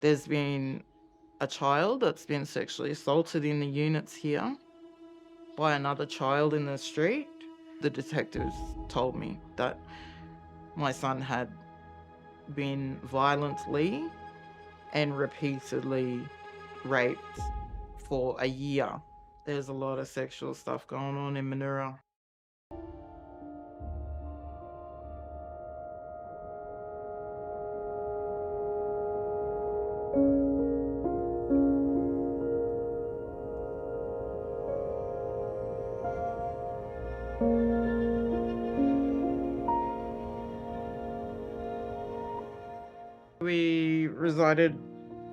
There's been a child that's been sexually assaulted in the units here by another child in the street. The detectives told me that my son had been violently and repeatedly raped for a year. There's a lot of sexual stuff going on in Manura. We resided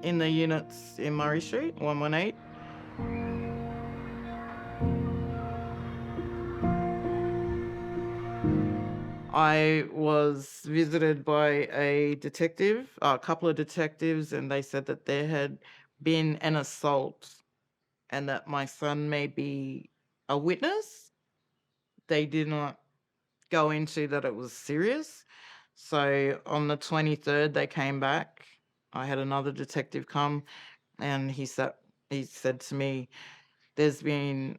in the units in Murray Street, 118. I was visited by a couple of detectives, and they said that there had been an assault and that my son may be a witness. They did not go into that it was serious. So on the 23rd, they came back. I had another detective come, and he said to me, "There's been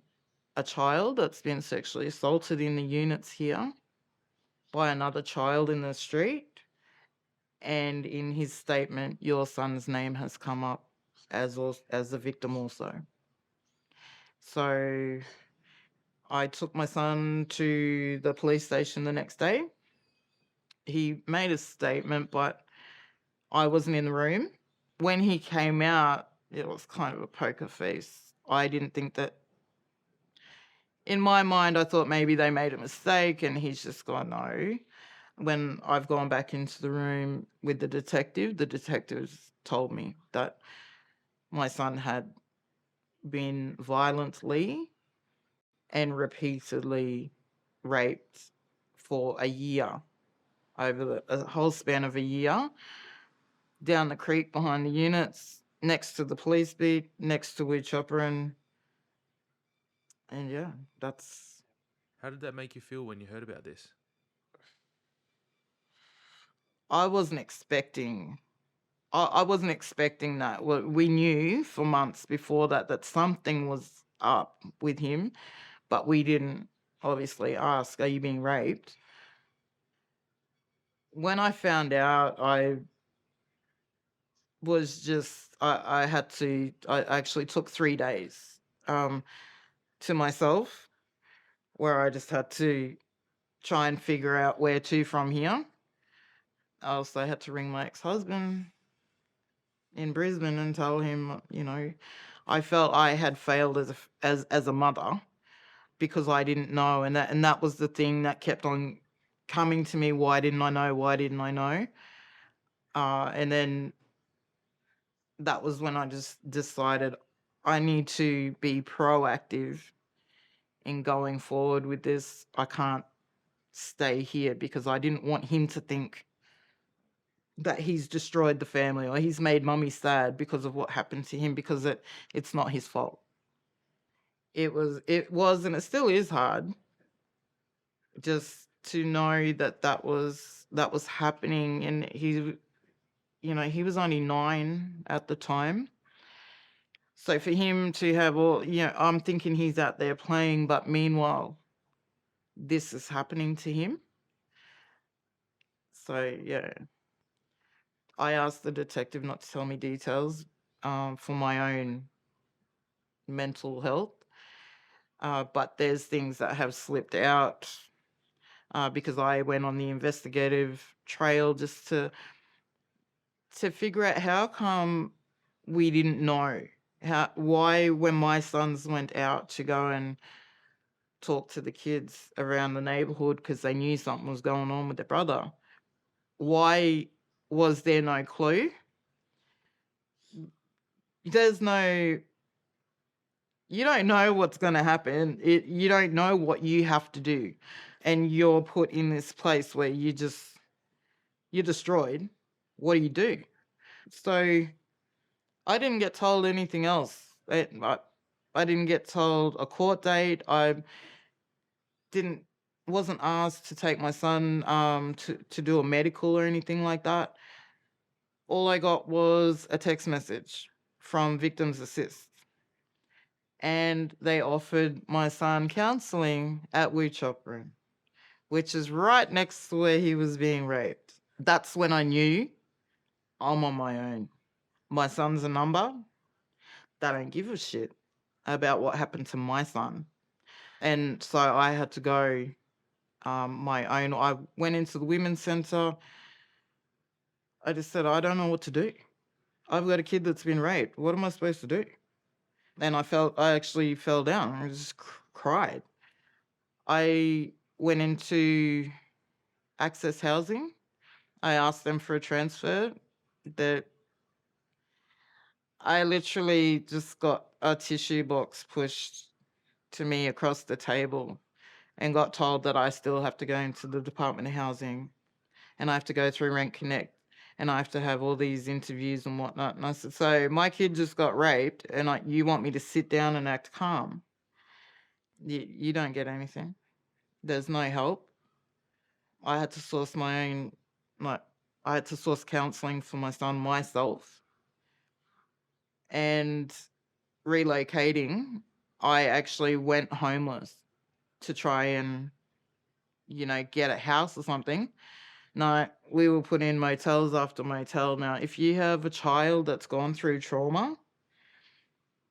a child that's been sexually assaulted in the units here by another child in the street. And in his statement, your son's name has come up as the victim also." So I took my son to the police station the next day. He made a statement, but I wasn't in the room. When he came out, it was kind of a poker face. I didn't think that, in my mind, I thought maybe they made a mistake and he's just gone, no. When I've gone back into the room with the detectives told me that my son had been violently and repeatedly raped for a year, over a whole span of a year, down the creek behind the units, next to the police beat, next to Wee Chopper, and yeah, that's. How did that make you feel when you heard about this? I wasn't expecting. I wasn't expecting that. Well, we knew for months before that something was up with him, but we didn't obviously ask, "Are you being raped?" When I found out, I actually took 3 days um, to myself, where I just had to try and figure out where to from here. I also had to ring my ex-husband in Brisbane and tell him, I felt I had failed as a mother because I didn't know, and that was the thing that kept on coming to me. Why didn't I know? Why didn't I know? And then that was when I just decided I need to be proactive in going forward with this. I can't stay here because I didn't want him to think that he's destroyed the family or he's made mummy sad because of what happened to him, because it's not his fault. It was and it still is hard just to know that was happening. And he was only 9 at the time. So for him to have I'm thinking he's out there playing, but meanwhile this is happening to him. So yeah, I asked the detective not to tell me details for my own mental health. But there's things that have slipped out because I went on the investigative trail just to figure out how come we didn't know, why when my sons went out to go and talk to the kids around the neighborhood because they knew something was going on with their brother, why was there no clue? There's no, you don't know what's going to happen. You don't know what you have to do, and you're put in this place where you're destroyed. What do you do? So I didn't get told anything else. I didn't get told a court date. I didn't wasn't asked to take my son to do a medical or anything like that. All I got was a text message from Victims Assist, and they offered my son counselling at Wu Chop Room, which is right next to where he was being raped. That's when I knew I'm on my own. My son's a number. They don't give a shit about what happened to my son. And so I had to go my own. I went into the women's centre. I just said, I don't know what to do. I've got a kid that's been raped. What am I supposed to do? And I actually fell down. I just cried. I went into Access Housing. I asked them for a transfer. That I literally just got a tissue box pushed to me across the table and got told that I still have to go into the Department of Housing and I have to go through Rent Connect and I have to have all these interviews and whatnot. And I said, so my kid just got raped and you want me to sit down and act calm? You don't get anything. There's no help. I had to source my own, like, I had to source counselling for my son myself. And relocating, I actually went homeless to try and, get a house or something. No, we were put in motels after motel. Now, if you have a child that's gone through trauma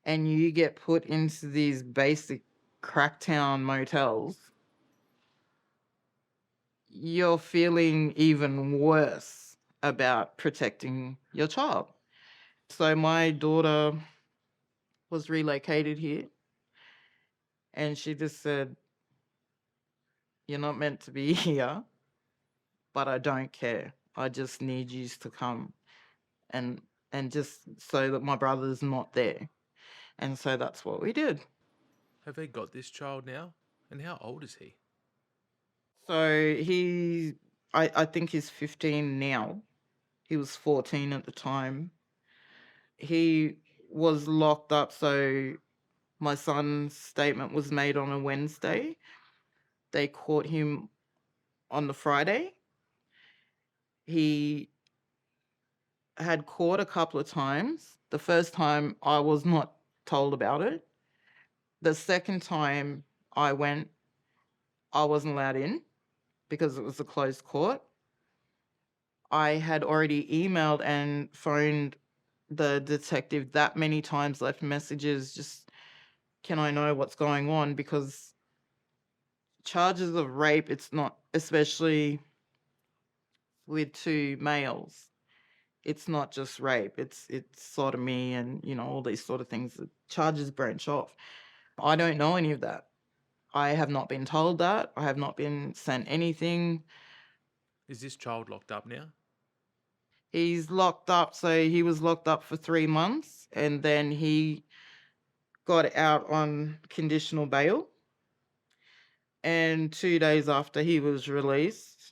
and you get put into these basic cracktown motels, you're feeling even worse about protecting your child. So my daughter was relocated here and she just said, you're not meant to be here, but I don't care. I just need you to come and just so that my brother's not there. And so that's what we did. Have they got this child now? And how old is he? So I think he's 15 now. He was 14 at the time. He was locked up. So my son's statement was made on a Wednesday. They caught him on the Friday. He had caught a couple of times. The first time I was not told about it. The second time I went, I wasn't allowed in because it was a closed court. I had already emailed and phoned the detective that many times, left messages, just, can I know what's going on? Because charges of rape, it's not, especially with two males, it's not just rape, it's sodomy and, all these sort of things. The charges branch off. I don't know any of that. I have not been told that. I have not been sent anything. Is this child locked up now? He's locked up, so he was locked up for 3 months and then he got out on conditional bail. And 2 days after he was released,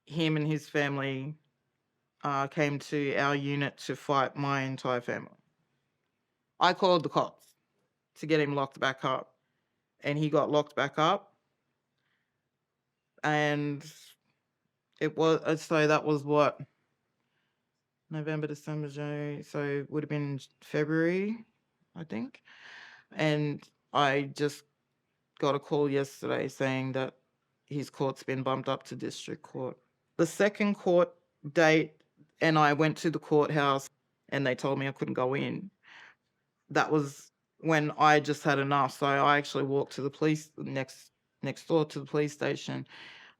him and his family came to our unit to fight my entire family. I called the cops to get him locked back up, and he got locked back up. And it was, so that was what? November, December, January. So it would have been February, I think. And I just got a call yesterday saying that his court's been bumped up to district court. The second court date, and I went to the courthouse and they told me I couldn't go in. That was when I just had enough. So I actually walked to the police next door to the police station.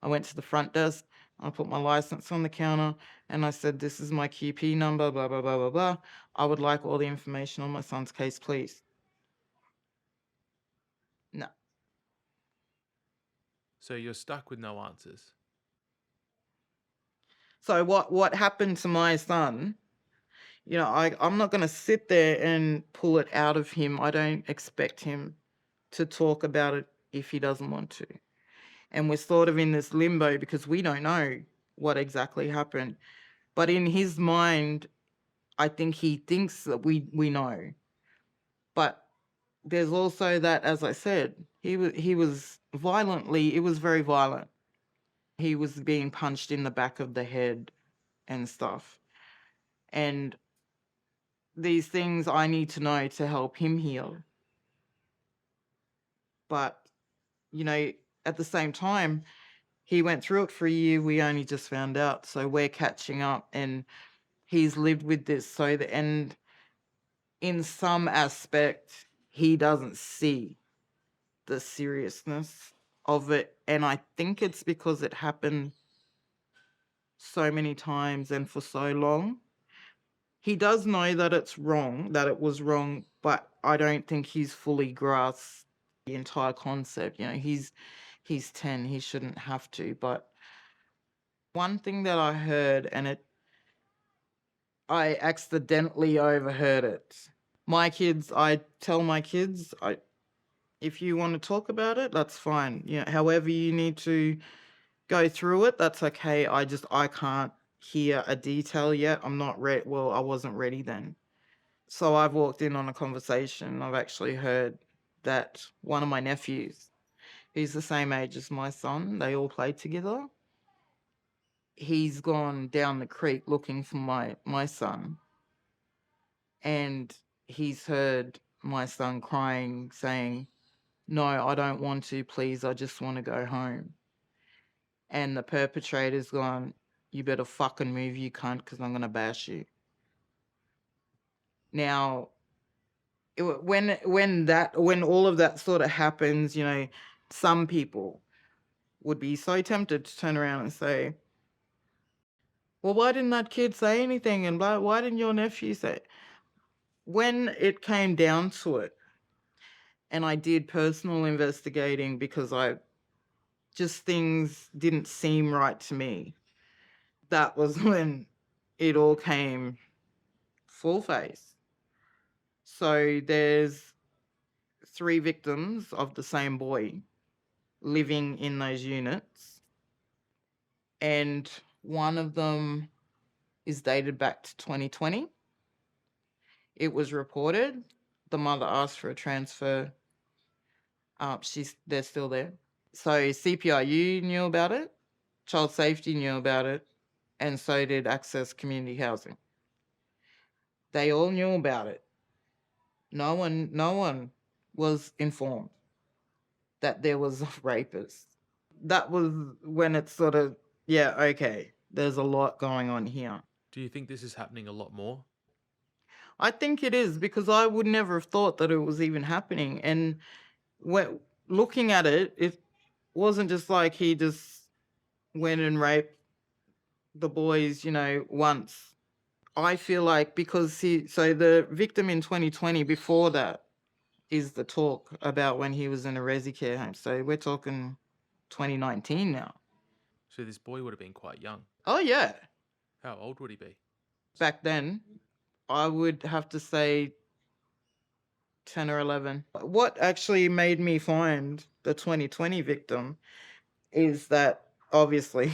I went to the front desk. I put my license on the counter and I said, this is my QP number, blah, blah, blah, blah, blah. I would like all the information on my son's case, please. No. So you're stuck with no answers. So what happened to my son, I'm not going to sit there and pull it out of him. I don't expect him to talk about it if he doesn't want to. And we're sort of in this limbo because we don't know what exactly happened. But in his mind, I think he thinks that we know. But there's also that, as I said, he was violently, it was very violent. He was being punched in the back of the head and stuff. And these things I need to know to help him heal. But, you know, at the same time, he went through it for a year. We only just found out. So we're catching up, and he's lived with this. So, and in some aspect, he doesn't see the seriousness of it. And I think it's because it happened so many times and for so long. He does know that it's wrong, that it was wrong, but I don't think he's fully grasped the entire concept. You know, he's 10, he shouldn't have to. But one thing that I heard, and I accidentally overheard it. I tell my kids, if you want to talk about it, that's fine. You know, however you need to go through it, that's okay. I can't hear a detail yet. I'm not ready. Well, I wasn't ready then. So I've walked in on a conversation. I've actually heard that one of my nephews, he's the same age as my son, they all play together. He's gone down the creek looking for my son, and he's heard my son crying, saying, "No, I don't want to, please, I just want to go home." And the perpetrator's gone, "You better fucking move, you cunt, because I'm going to bash you." Now, when all of that sort of happens, you know, some people would be so tempted to turn around and say, "Well, why didn't that kid say anything?" And blah, why didn't your nephew say? When it came down to it, and I did personal investigating because things didn't seem right to me. That was when it all came full face. So there's 3 victims of the same boy living in those units, and one of them is dated back to 2020. It was reported. The mother asked for a transfer. They're still there. So CPIU knew about it, Child Safety knew about it, and so did Access Community Housing. They all knew about it. No one was informed that there was a rapist. That was when it sort of, yeah, okay, there's a lot going on here. Do you think this is happening a lot more? I think it is, because I would never have thought that it was even happening. And when looking at it, it wasn't just like he just went and raped the boys, you know, once. I feel like because the victim in 2020 before that is the talk about when he was in a resi care home. So we're talking 2019 now. So this boy would have been quite young. Oh, yeah. How old would he be? Back then, I would have to say 10 or 11. What actually made me find the 2020 victim is that, obviously,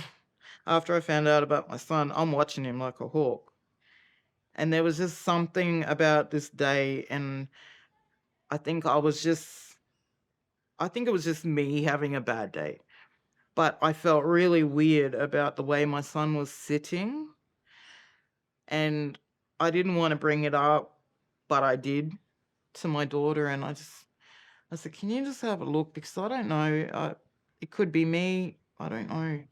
after I found out about my son, I'm watching him like a hawk. And there was just something about this day, and I think it was just me having a bad day. But I felt really weird about the way my son was sitting, and I didn't want to bring it up, but I did to my daughter, and I said, "Can you just have a look? Because I don't know. It could be me. I don't know."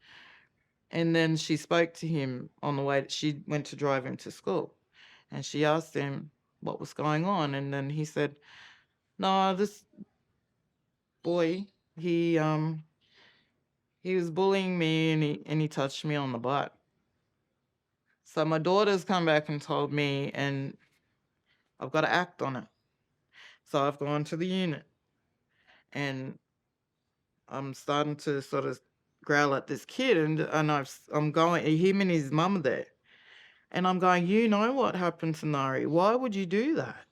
And then she spoke to him on the way. She went to drive him to school, and she asked him what was going on. And then he said, "No, this boy, he was bullying me, and he touched me on the butt." So my daughter's come back and told me, and I've got to act on it. So I've gone to the unit, and I'm starting to sort of growl at this kid, and I'm going. Him and his mum are there, and I'm going, "You know what happened to Nari? Why would you do that?"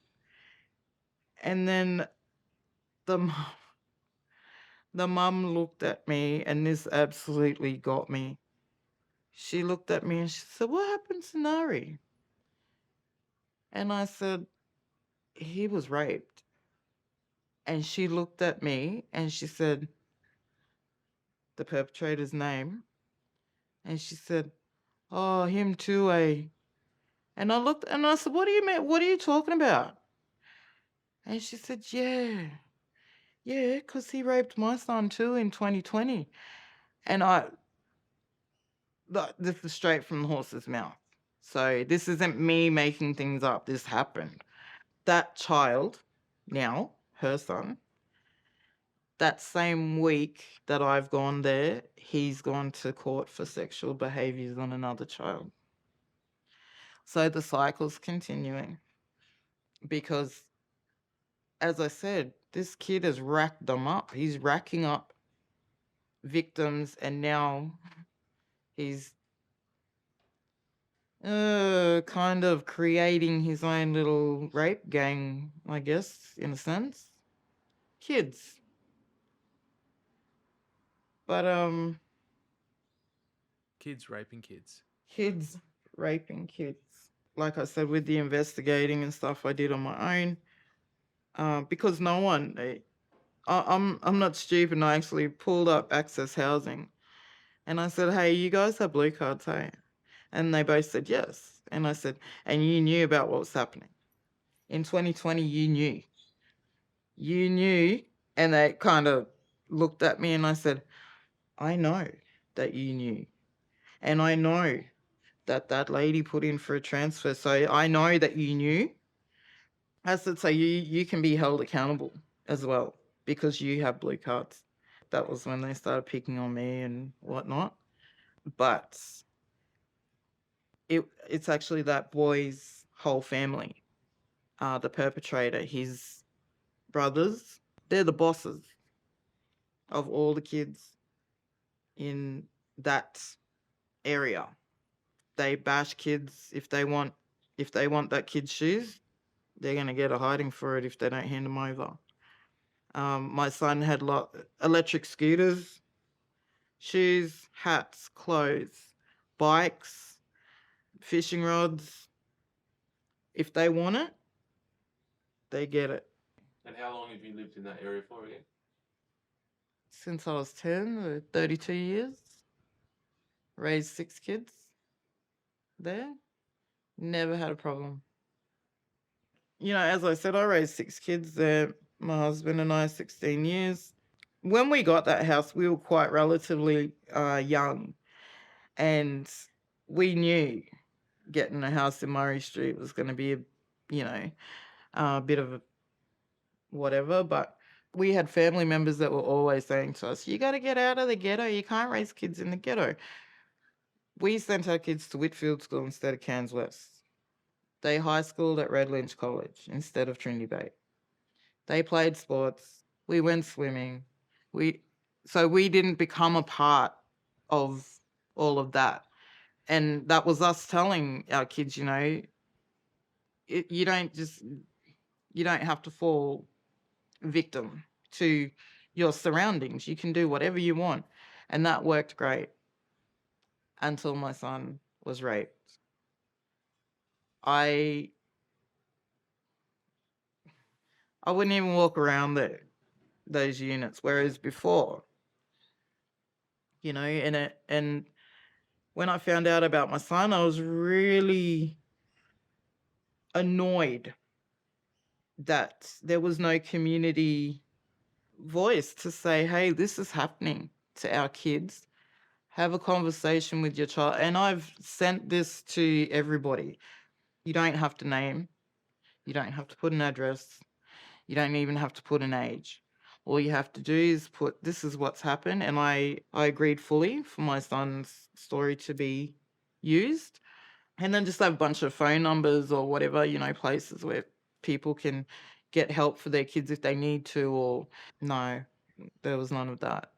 And then the mum, the mum looked at me, and this absolutely got me. She looked at me and she said, "What happened to Nari?" And I said, "He was raped." And she looked at me and she said the perpetrator's name, and she said, "Oh, him too, eh?" And I looked and I said, "What do you mean? What are you talking about?" And she said, "Yeah, yeah, because he raped my son too in 2020." And this is straight from the horse's mouth. So this isn't me making things up. This happened. That child, now her son, that same week that I've gone there, he's gone to court for sexual behaviors on another child. So the cycle's continuing because, as I said, this kid has racked them up. He's racking up victims, and now he's kind of creating his own little rape gang, I guess, in a sense. Kids. But Kids raping kids. kids raping kids. Like I said, with the investigating and stuff I did on my own, because no one, I'm not stupid. And I actually pulled up Access Housing, and I said, "Hey, you guys have blue cards, hey?" And they both said yes. And I said, "And you knew about what was happening in 2020? You knew." And they kind of looked at me, and I said, "I know that you knew, and I know that that lady put in for a transfer. So I know that you knew." I said, "So you can be held accountable as well because you have blue cards." That was when they started picking on me and whatnot. But it's actually that boy's whole family. The perpetrator, his brothers, they're the bosses of all the kids in that area. They bash kids if they want that kid's shoes, they're gonna get a hiding for it if they don't hand them over. My son had electric scooters, shoes, hats, clothes, bikes, fishing rods. If they want it, they get it. And how long have you lived in that area for again? Since I was 10, 32 years, raised 6 kids there, never had a problem. As I said, I raised 6 kids there. My husband and I, 16 years. When we got that house, we were quite relatively young, and we knew getting a house in Murray Street was going to be a bit of a whatever, but we had family members that were always saying to us, "You got to get out of the ghetto. You can't raise kids in the ghetto." We sent our kids to Whitfield School instead of Cairns West. They high schooled at Red Lynch College instead of Trinity Bay. They played sports. We went swimming. So we didn't become a part of all of that. And that was us telling our kids, you don't have to fall victim to your surroundings. You can do whatever you want. And that worked great until my son was raped. I wouldn't even walk around those units, whereas before, and when I found out about my son, I was really annoyed that there was no community voice to say, "Hey, this is happening to our kids. Have a conversation with your child." And I've sent this to everybody. You don't have to name, you don't have to put an address, you don't even have to put an age. All you have to do is put, "This is what's happened," and I agreed fully for my son's story to be used. And then just have a bunch of phone numbers or whatever, places where people can get help for their kids if they need to, or no, there was none of that.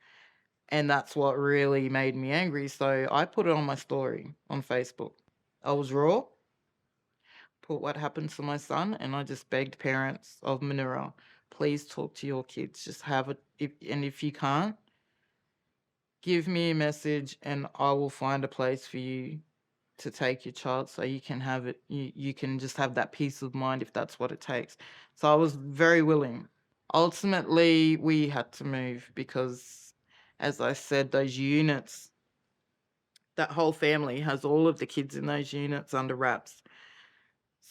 And that's what really made me angry. So I put it on my story on Facebook. I was raw, put what happened to my son, and I just begged parents of Manura, please talk to your kids. Just have it. And if you can't, give me a message and I will find a place for you to take your child so you can have it. You can just have that peace of mind if that's what it takes. So I was very willing. Ultimately, we had to move because, as I said, those units, that whole family has all of the kids in those units under wraps.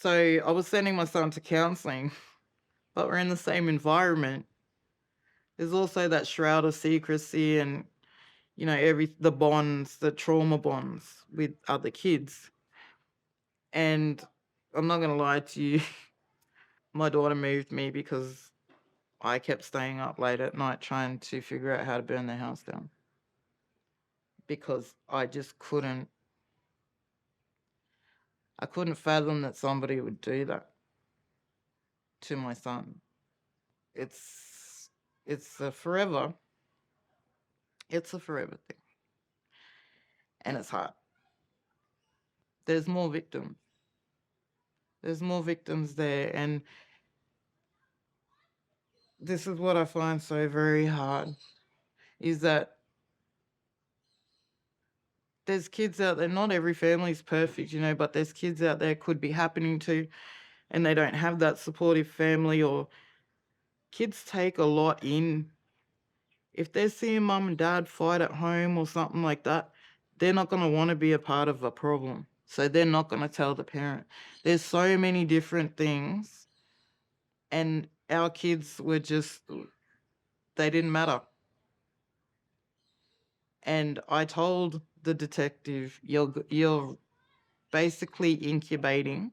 So I was sending my son to counseling, but we're in the same environment. There's also that shroud of secrecy and, the bonds, the trauma bonds with other kids. And I'm not going to lie to you, my daughter moved me because I kept staying up late at night trying to figure out how to burn their house down because I couldn't fathom that somebody would do that to my son. It's a forever, it's a forever thing, and it's hard. There's more victims. There's more victims there, and this is what I find so very hard is that there's kids out there, not every family's perfect, but there's kids out there could be happening to, and they don't have that supportive family, or kids take a lot in. If they're seeing mum and dad fight at home or something like that, they're not going to want to be a part of a problem. So they're not going to tell the parent. There's so many different things, and our kids were just, they didn't matter. And I told the detective, you're basically incubating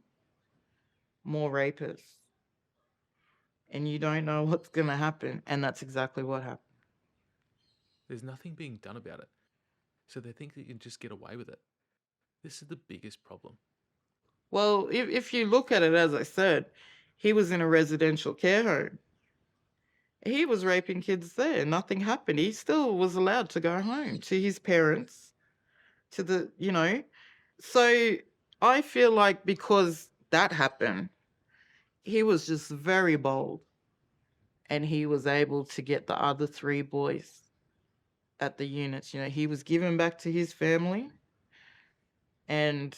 more rapists, and you don't know what's going to happen. And that's exactly what happened. There's nothing being done about it. So they think they can just get away with it. This is the biggest problem. Well, if you look at it, as I said, he was in a residential care home. He was raping kids there. Nothing happened. He still was allowed to go home to his parents, to the. So I feel like because that happened, he was just very bold, and he was able to get the other 3 boys at the units. He was given back to his family, and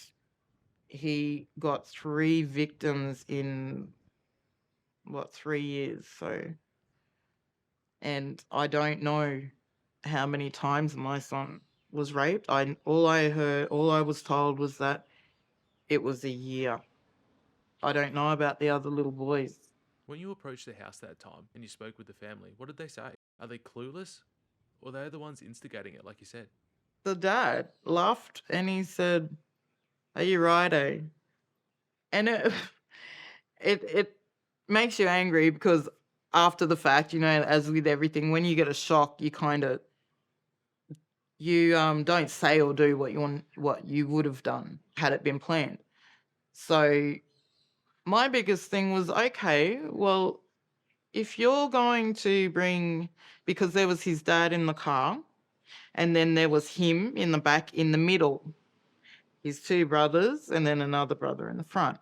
he got 3 victims in 3 years. So, and I don't know how many times my son was raped. All I was told was that it was a year. I don't know about the other little boys. When you approached the house that time and you spoke with the family, what did they say? Are they clueless? Or they're the ones instigating it, like you said? The dad laughed and he said, "Are you right, eh?" And it makes you angry because after the fact, as with everything, when you get a shock, you don't say or do what you would have done had it been planned. So my biggest thing was, okay, well, if you're going to bring, because there was his dad in the car, and then there was him in the back in the middle, his 2 brothers, and then another brother in the front.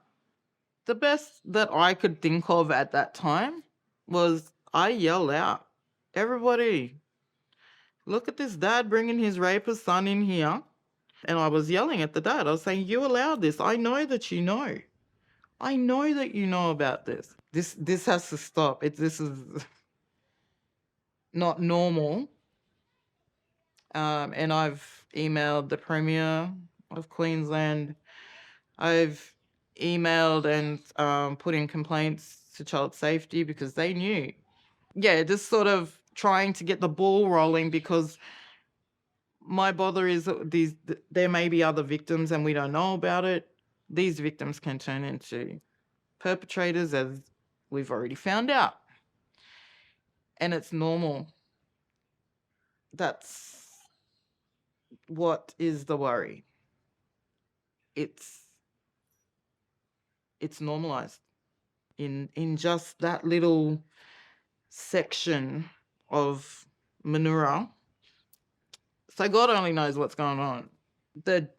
The best that I could think of at that time was I yell out, "Everybody, look at this dad bringing his rapist son in here." And I was yelling at the dad. I was saying, "You allowed this. I know that you know. I know that you know about this. This has to stop. This is not normal." And I've emailed the Premier of Queensland. I've emailed and put in complaints to Child Safety because they knew. Yeah, just sort of trying to get the ball rolling, because my bother is that there may be other victims and we don't know about it. These victims can turn into perpetrators, as we've already found out. And it's normal. That's what is the worry. It's normalized in just that little section of Manura. So God only knows what's going on. The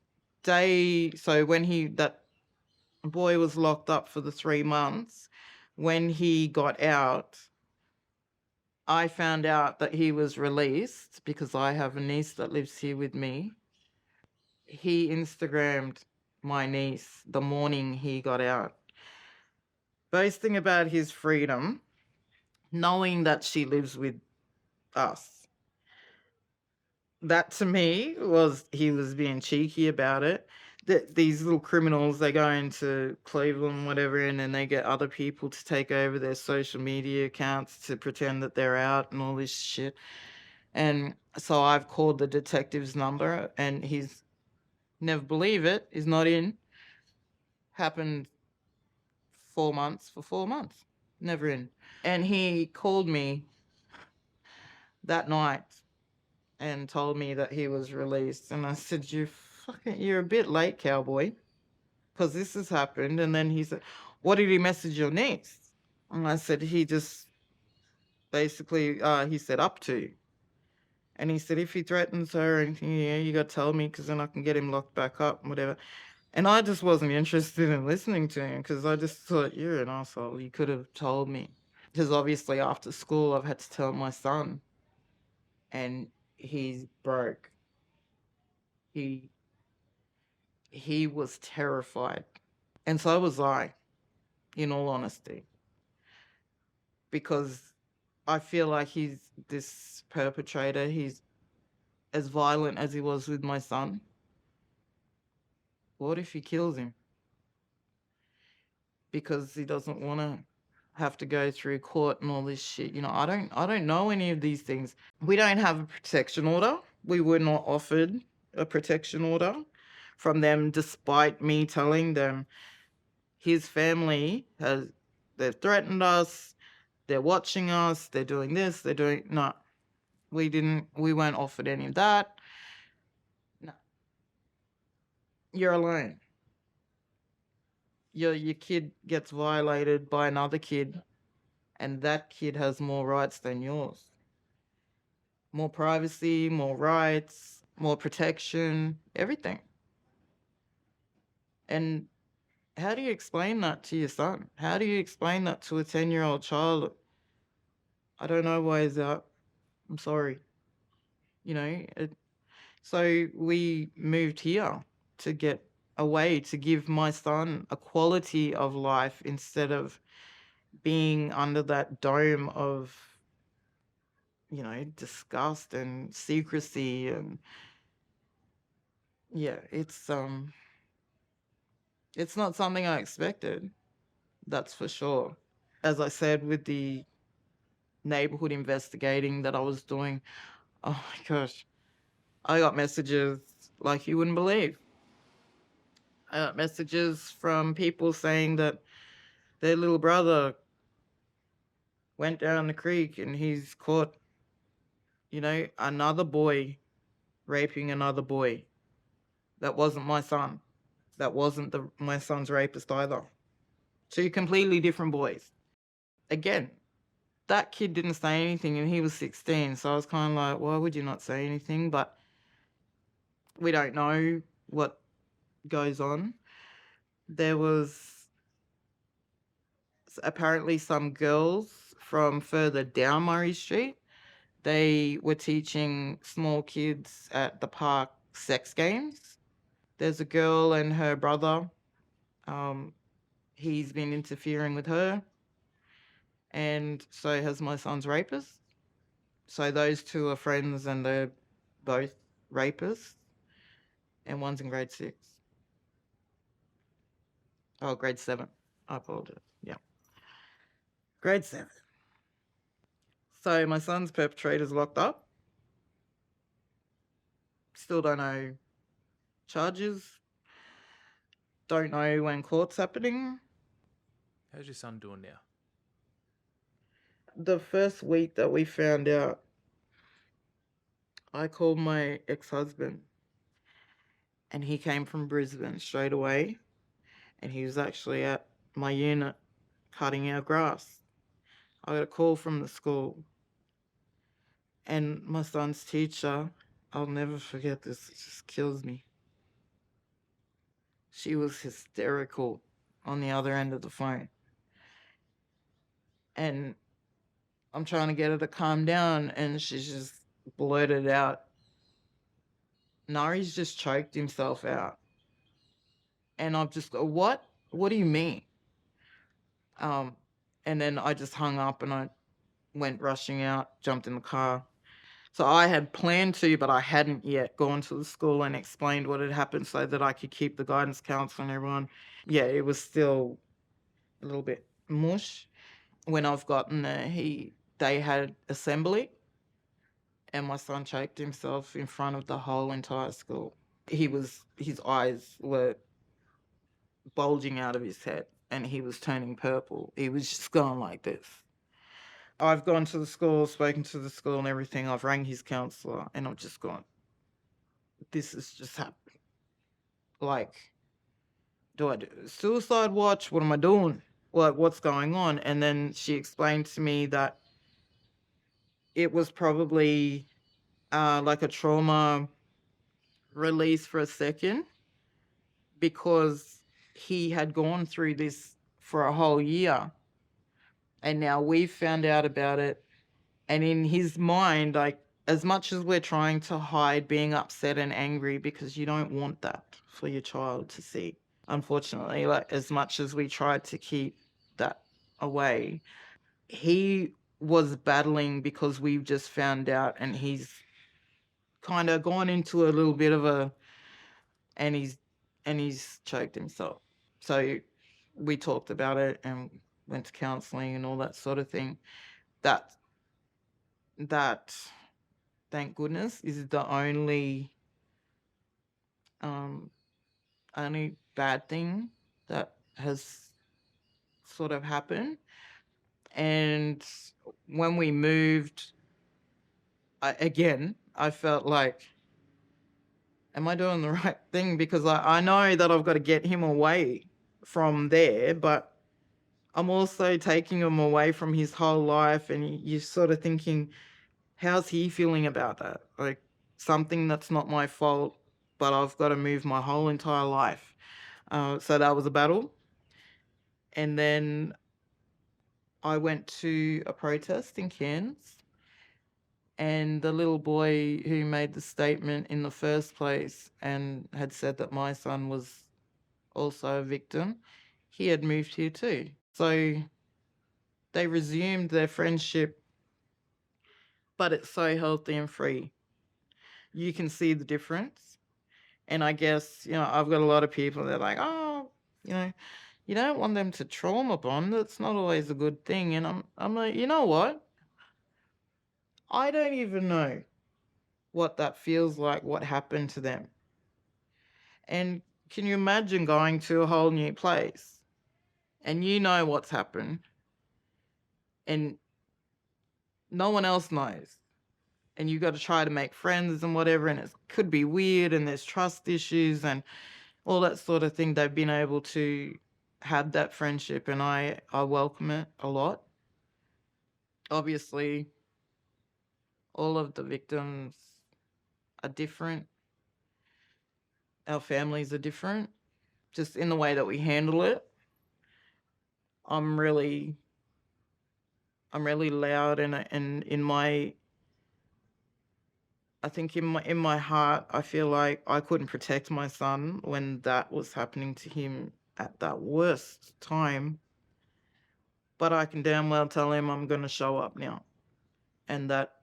day, so when that boy was locked up for the 3 months, when he got out, I found out that he was released because I have a niece that lives here with me. He Instagrammed my niece the morning he got out, boasting about his freedom, knowing that she lives with us. That to me was, he was being cheeky about it. these little criminals, they go into Cleveland, whatever, and then they get other people to take over their social media accounts to pretend that they're out and all this shit. And so I've called the detective's number, and he's never believe it, he's not in. Happened 4 months for 4 months, never in. And he called me that night and told me that he was released. And I said, you're a bit late, cowboy, because this has happened. And then he said, what did he message your niece? And I said, he just basically, he said, up to. And he said, if he threatens her or anything, yeah, you got to tell me, because then I can get him locked back up and whatever. And I just wasn't interested in listening to him, because I just thought, you're an asshole. You could have told me. Because obviously after school, I've had to tell my son. And he's broke. He was terrified. And so was I, in all honesty. Because I feel like he's this perpetrator. He's as violent as he was with my son. What if he kills him? Because he doesn't want to have to go through court and all this shit. I don't know any of these things. We don't have a protection order. We were not offered a protection order from them, despite me telling them his family they've threatened us, they're watching us, they're doing this, they're doing no. We weren't offered any of that. No. You're alone. Your kid gets violated by another kid, and that kid has more rights than yours. More privacy, more rights, more protection, everything. And how do you explain that to your son? How do you explain that to a 10-year-old child? I don't know why he's out. I'm sorry. So we moved here to get away, to give my son a quality of life instead of being under that dome of, disgust and secrecy. And yeah, it's not something I expected. That's for sure. As I said, with the neighborhood investigating that I was doing, oh my gosh, I got messages like you wouldn't believe. I got messages from people saying that their little brother went down the creek and he's caught, another boy raping another boy. That wasn't my son. That wasn't my son's rapist either. Two completely different boys. Again, that kid didn't say anything and he was 16. So I was kind of like, why would you not say anything? But we don't know what goes on. There was apparently some girls from further down Murray Street. They were teaching small kids at the park sex games. There's a girl and her brother. He's been interfering with her. And so has my son's rapist. So those two are friends and they're both rapists. And one's in grade 6. Oh, grade 7. I apologize. Yeah. Grade 7. So my son's perpetrator's locked up. Still don't know charges. Don't know when court's happening. How's your son doing now? The first week that we found out, I called my ex-husband and he came from Brisbane straight away, and he was actually at my unit cutting our grass. I got a call from the school, and my son's teacher, I'll never forget this, it just kills me. She was hysterical on the other end of the phone. And I'm trying to get her to calm down, and she just blurted out, Nari's just choked himself out. And I've just go, what? What do you mean? And then I just hung up and I went rushing out, jumped in the car. So I had planned to, but I hadn't yet gone to the school and explained what had happened so that I could keep the guidance counselor and everyone. Yeah, it was still a little bit mush. When I've gotten there, they had assembly, and my son choked himself in front of the whole entire school. His eyes were bulging out of his head and he was turning purple. He was just going like this. I've gone to the school, spoken to the school and everything. I've rang his counsellor and I've just gone, this has just happened. Like, do I do a suicide watch? What am I doing? What's going on? And then she explained to me that it was probably like a trauma release for a second, because he had gone through this for a whole year and now we've found out about it. And in his mind, like, as much as we're trying to hide being upset and angry, because you don't want that for your child to see, unfortunately, like, as much as we tried to keep that away, he was battling because we've just found out and he's kind of gone into a little bit of a, and he's choked himself. So we talked about it and went to counseling and all that sort of thing. That that thank goodness is the um only bad thing that has sort of happened. And when we moved, I felt like, am I doing the right thing? Because I know that I've got to get him away from there, but I'm also taking him away from his whole life. And you're sort of thinking, how's he feeling about that? Like, something that's not my fault, but I've got to move my whole entire life. So that was a battle. And then I went to a protest in Cairns, and the little boy who made the statement in the first place and had said that my son was also a victim, he had moved here too. So they resumed their friendship, but it's so healthy and free. You can see the difference. And I guess, I've got a lot of people that are like, oh, you know, you don't want them to trauma bond. That's not always a good thing. And I'm like, you know what? I don't even know what that feels like, what happened to them. And can you imagine going to a whole new place and you know what's happened and no one else knows? And you got to try to make friends and whatever, and it could be weird and there's trust issues and all that sort of thing. They've been able to have that friendship, and I welcome it a lot. Obviously, all of the victims are different. Our families are different, just in the way that we handle it. I'm really loud, and in my, I think in my heart, I feel like I couldn't protect my son when that was happening to him at that worst time. But I can damn well tell him I'm going to show up now, and that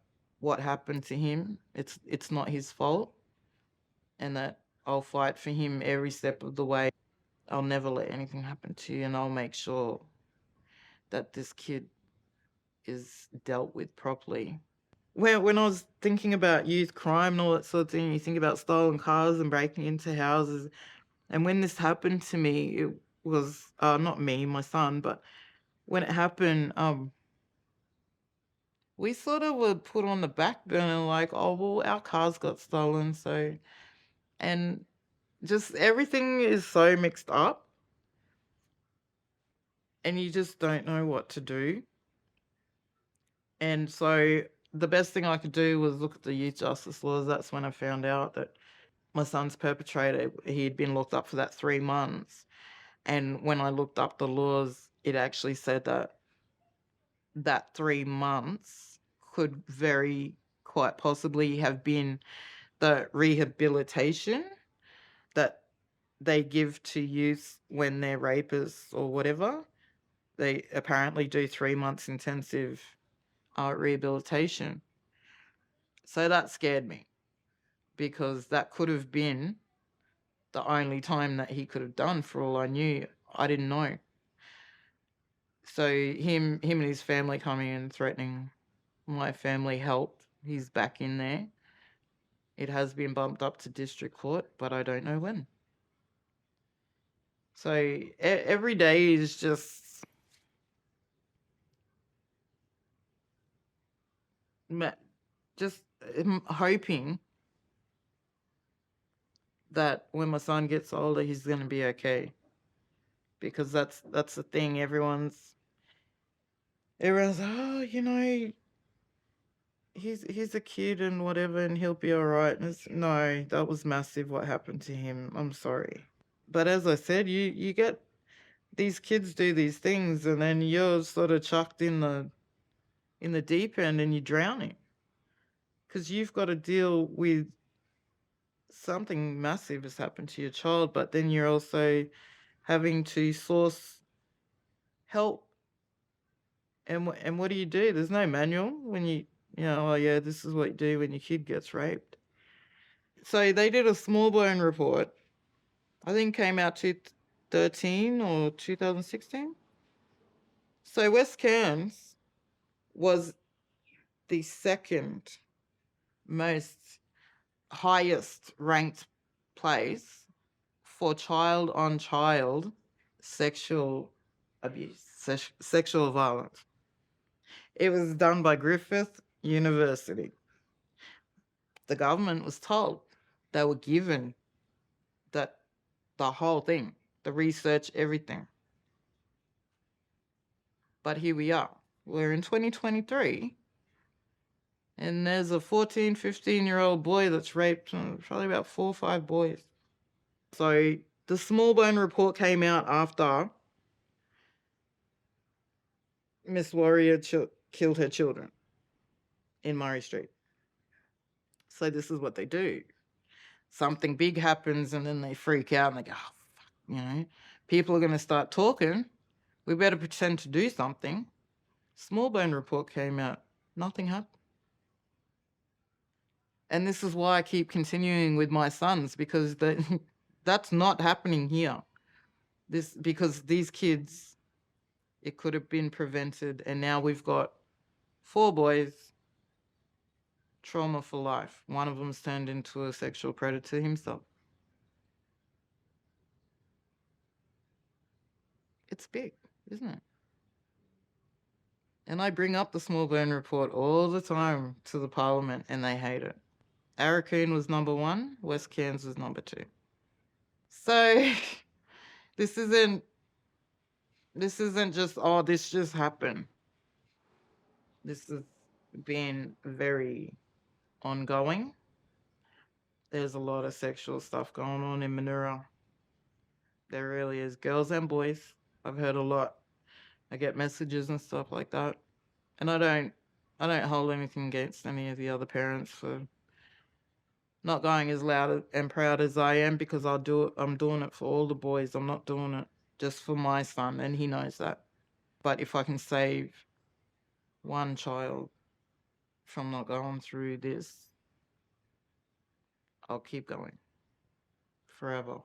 what happened to him, it's not his fault, and that I'll fight for him every step of the way. I'll never let anything happen to you, and I'll make sure that this kid is dealt with properly. When I was thinking about youth crime and all that sort of thing, you think about stolen cars and breaking into houses. And when this happened to me, it was not me, my son, but when it happened, we sort of were put on the back burner, like, oh, well, our cars got stolen. So, and just everything is so mixed up and you just don't know what to do. And so the best thing I could do was look at the youth justice laws. That's when I found out that my son's perpetrator, he'd been locked up for that 3 months. And when I looked up the laws, it actually said that that 3 months could very quite possibly have been the rehabilitation that they give to youth when they're rapists or whatever. They apparently do 3 months intensive rehabilitation. So that scared me, because that could have been the only time that he could have done, for all I knew. I didn't know. So him and his family coming and threatening my family helped. He's back in there. It has been bumped up to district court, but I don't know when. So every day is just hoping that when my son gets older, he's going to be okay. Because that's the thing. Everyone's oh, he's a kid and whatever, and he'll be all right. And no, that was massive what happened to him. I'm sorry. But as I said, you get these kids do these things, and then you're sort of chucked in the deep end, and you're drowning, because you've got to deal with something massive has happened to your child, but then you're also having to source help. And what do you do? There's no manual when oh yeah, this is what you do when your kid gets raped. So they did a small blown report. I think came out 2013 or 2016. So West Cairns was the second most highest ranked place for child on child sexual abuse, sexual violence. It was done by Griffith University. The government was told, they were given that the whole thing, the research, everything. But here we are. We're in 2023, and there's a 14, 15-year-old boy that's raped probably about 4 or 5 boys. So the small bone report came out after Miss Warrior killed her children in Murray Street. So this is what they do. Something big happens, and then they freak out and they go, oh, fuck, people are going to start talking. We better pretend to do something. Small bone report came out. Nothing happened. And this is why I keep continuing with my sons, because that's not happening here. Because these kids, it could have been prevented, and now we've got 4 boys, trauma for life. One of them's turned into a sexual predator himself. It's big, isn't it? And I bring up the small bone report all the time to the parliament, and they hate it. Arakoon was number 1, West Cairns was number 2. So this isn't just, oh, this just happened. This has been very ongoing. There's a lot of sexual stuff going on in Manura. There really is. Girls and boys. I've heard a lot. I get messages and stuff like that. And I don't hold anything against any of the other parents for not going as loud and proud as I am, because I'm doing it for all the boys. I'm not doing it just for my son, and he knows that. But if I can save one child from not going through this, I'll keep going forever.